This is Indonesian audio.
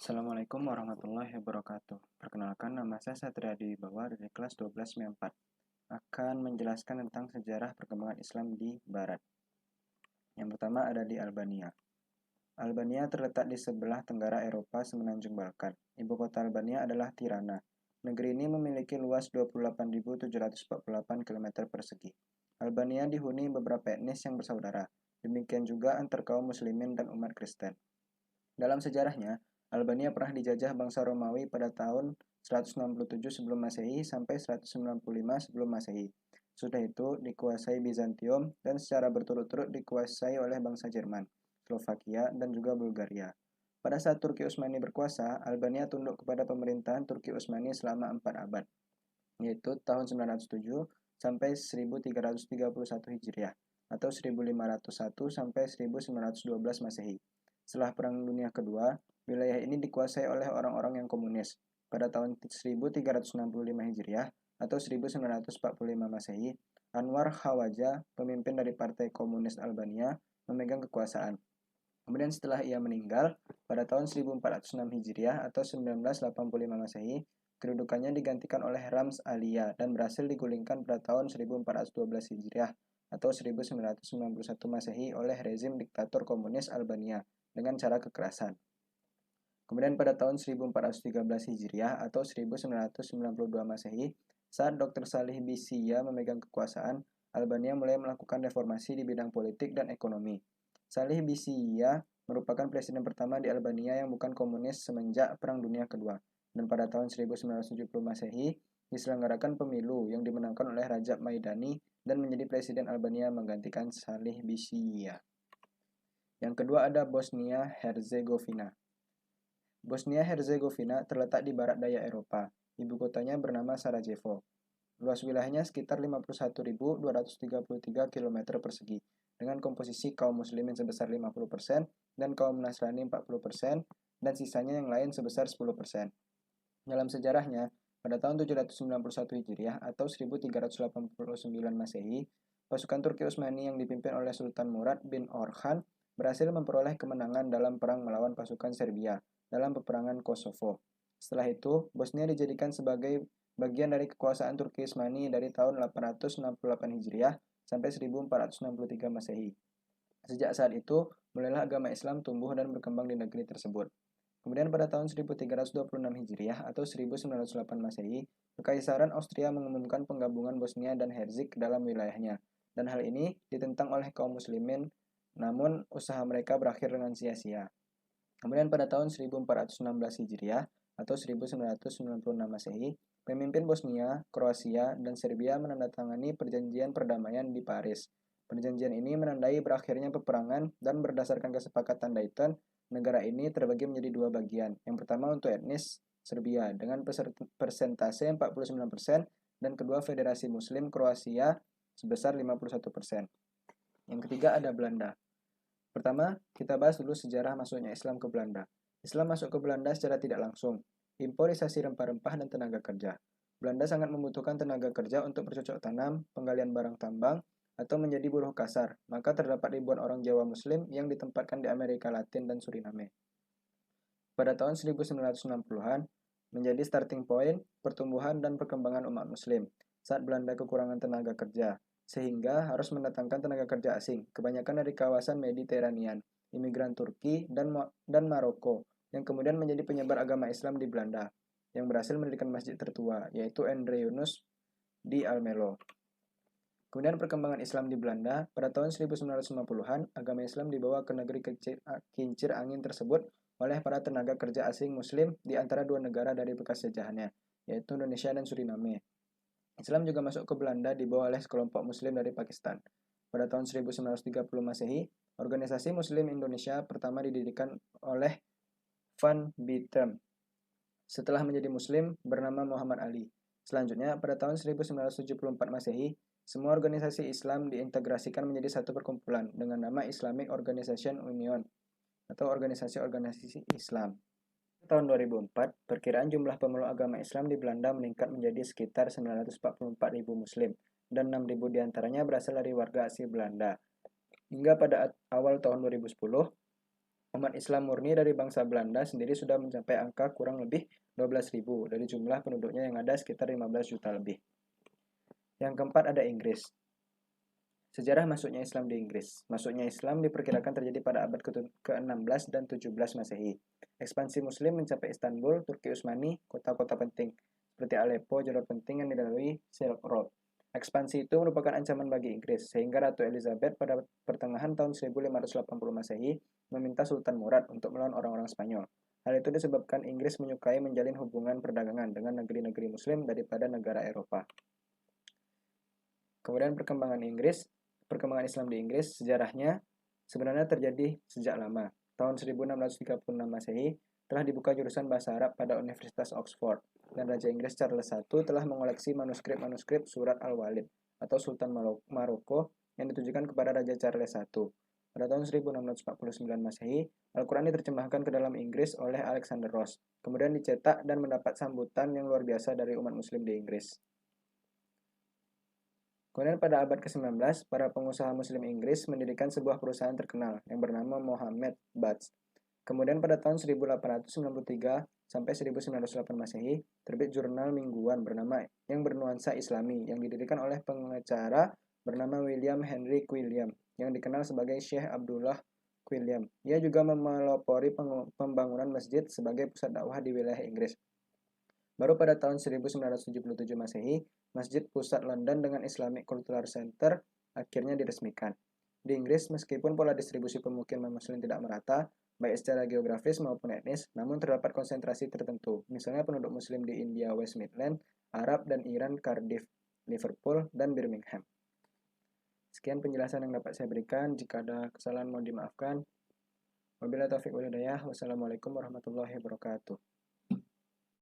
Assalamualaikum warahmatullahi wabarakatuh. Perkenalkan, nama saya Satria Wibawa dari kelas 12 M4. Akan menjelaskan tentang sejarah perkembangan Islam di Barat. Yang pertama ada di Albania. Albania terletak di sebelah tenggara Eropa semenanjung Balkan. Ibu kota Albania adalah Tirana. Negeri ini memiliki luas 28.748 km persegi. Albania dihuni beberapa etnis yang bersaudara. Demikian juga antar kaum muslimin dan umat Kristen. Dalam sejarahnya, Albania pernah dijajah bangsa Romawi pada tahun 167 sebelum Masehi sampai 195 sebelum Masehi. Sudah itu dikuasai Bizantium dan secara berturut-turut dikuasai oleh bangsa Jerman, Slovakia, dan juga Bulgaria. Pada saat Turki Utsmani berkuasa, Albania tunduk kepada pemerintahan Turki Utsmani selama 4 abad, yaitu tahun 907 sampai 1331 Hijriah atau 1501 sampai 1912 Masehi. Setelah Perang Dunia Kedua, wilayah ini dikuasai oleh orang-orang yang komunis. Pada tahun 1365 Hijriah atau 1945 Masehi, Anwar Khawaja, pemimpin dari Partai Komunis Albania, memegang kekuasaan. Kemudian setelah ia meninggal, pada tahun 1406 Hijriah atau 1985 Masehi, kedudukannya digantikan oleh Rams Alia dan berhasil digulingkan pada tahun 1412 Hijriah atau 1991 Masehi oleh rezim diktator komunis Albania dengan cara kekerasan. Kemudian pada tahun 1413 Hijriah atau 1992 Masehi, saat Dr. Salih Bisия memegang kekuasaan, Albania mulai melakukan reformasi di bidang politik dan ekonomi. Salih Bisия merupakan presiden pertama di Albania yang bukan komunis semenjak Perang Dunia Kedua. Dan pada tahun 1970 Masehi, diselenggarakan pemilu yang dimenangkan oleh Rajab Maidani dan menjadi presiden Albania menggantikan Salih Bisия. Yang kedua ada Bosnia-Herzegovina. Bosnia-Herzegovina terletak di barat daya Eropa. Ibu kotanya bernama Sarajevo. Luas wilayahnya sekitar 51.233 km persegi, dengan komposisi kaum muslimin sebesar 50% dan kaum Nasrani 40%, dan sisanya yang lain sebesar 10%. Dalam sejarahnya, pada tahun 791 Hijriah atau 1389 Masehi, pasukan Turki Utsmani yang dipimpin oleh Sultan Murad bin Orhan berhasil memperoleh kemenangan dalam perang melawan pasukan Serbia dalam peperangan Kosovo. Setelah itu, Bosnia dijadikan sebagai bagian dari kekuasaan Turki Utsmani dari tahun 868 Hijriah sampai 1463 Masehi. Sejak saat itu, mulailah agama Islam tumbuh dan berkembang di negeri tersebut. Kemudian pada tahun 1326 Hijriah atau 1908 Masehi, Kekaisaran Austria mengumumkan penggabungan Bosnia dan Herzegovina dalam wilayahnya, dan hal ini ditentang oleh kaum muslimin, namun usaha mereka berakhir dengan sia-sia. Kemudian pada tahun 1416 Hijriah atau 1996 Masehi, pemimpin Bosnia, Kroasia, dan Serbia menandatangani perjanjian perdamaian di Paris. Perjanjian ini menandai berakhirnya peperangan dan berdasarkan kesepakatan Dayton, negara ini terbagi menjadi dua bagian. Yang pertama untuk etnis Serbia dengan persentase 49% dan kedua Federasi Muslim Kroasia sebesar 51%. Yang ketiga ada Belanda. Pertama, kita bahas dulu sejarah masuknya Islam ke Belanda. Islam masuk ke Belanda secara tidak langsung. Imporisasi rempah-rempah dan tenaga kerja. Belanda sangat membutuhkan tenaga kerja untuk bercocok tanam, penggalian barang tambang, atau menjadi buruh kasar. Maka terdapat ribuan orang Jawa Muslim yang ditempatkan di Amerika Latin dan Suriname. Pada tahun 1960-an, menjadi starting point pertumbuhan dan perkembangan umat Muslim saat Belanda kekurangan tenaga kerja, sehingga harus mendatangkan tenaga kerja asing, kebanyakan dari kawasan Mediterranean, imigran Turki dan Maroko, yang kemudian menjadi penyebar agama Islam di Belanda, yang berhasil mendirikan masjid tertua, yaitu Andre Yunus di Almelo. Kemudian perkembangan Islam di Belanda, pada tahun 1950-an, agama Islam dibawa ke negeri kincir angin tersebut oleh para tenaga kerja asing Muslim di antara dua negara dari bekas jajahannya, yaitu Indonesia dan Suriname. Islam juga masuk ke Belanda dibawa oleh sekelompok Muslim dari Pakistan. Pada tahun 1930 Masehi, organisasi Muslim Indonesia pertama didirikan oleh Van Bintem. Setelah menjadi Muslim, bernama Muhammad Ali. Selanjutnya, pada tahun 1974 Masehi, semua organisasi Islam diintegrasikan menjadi satu perkumpulan dengan nama Islamic Organization Union atau organisasi-organisasi Islam. Tahun 2004, perkiraan jumlah pemeluk agama Islam di Belanda meningkat menjadi sekitar 944.000 Muslim, dan 6.000 diantaranya berasal dari warga asli Belanda. Hingga pada awal tahun 2010, Umat Islam murni dari bangsa Belanda sendiri sudah mencapai angka kurang lebih 12.000 dari jumlah penduduknya yang ada sekitar 15 juta lebih. Yang keempat ada Inggris. Sejarah masuknya Islam di Inggris. Masuknya Islam diperkirakan terjadi pada abad ke-16 dan 17 Masehi. Ekspansi Muslim mencapai Istanbul, Turki Utsmani, kota-kota penting seperti Aleppo, jalur penting yang dilalui Silk Road. Ekspansi itu merupakan ancaman bagi Inggris, sehingga Ratu Elizabeth pada pertengahan tahun 1580 Masehi meminta Sultan Murad untuk melawan orang-orang Spanyol. Hal itu disebabkan Inggris menyukai menjalin hubungan perdagangan dengan negeri-negeri Muslim daripada negara Eropa. Kemudian perkembangan Islam di Inggris, sejarahnya sebenarnya terjadi sejak lama. Tahun 1636 Masehi telah dibuka jurusan bahasa Arab pada Universitas Oxford, dan Raja Inggris Charles I telah mengoleksi manuskrip-manuskrip Surat Al-Walid atau Sultan Maroko yang ditujukan kepada Raja Charles I. Pada tahun 1649 Masehi, Al-Quran diterjemahkan ke dalam Inggris oleh Alexander Ross, kemudian dicetak dan mendapat sambutan yang luar biasa dari umat Muslim di Inggris. Kemudian pada abad ke-19, para pengusaha Muslim Inggris mendirikan sebuah perusahaan terkenal yang bernama Mohammed Bads. Kemudian pada tahun 1893 sampai 1908 Masehi, terbit jurnal mingguan bernama yang bernuansa Islami yang didirikan oleh pengacara bernama William Henry Quilliam yang dikenal sebagai Syekh Abdullah Quilliam. Ia juga memelopori pembangunan masjid sebagai pusat dakwah di wilayah Inggris. Baru pada tahun 1977 Masehi, Masjid Pusat London dengan Islamic Cultural Center akhirnya diresmikan. Di Inggris, meskipun pola distribusi pemukiman Muslim tidak merata, baik secara geografis maupun etnis, namun terdapat konsentrasi tertentu. Misalnya penduduk Muslim di India West Midland, Arab dan Iran Cardiff, Liverpool, dan Birmingham. Sekian penjelasan yang dapat saya berikan. Jika ada kesalahan mohon dimaafkan. Wabillahi taufiq wal hidayah. Wassalamualaikum warahmatullahi wabarakatuh.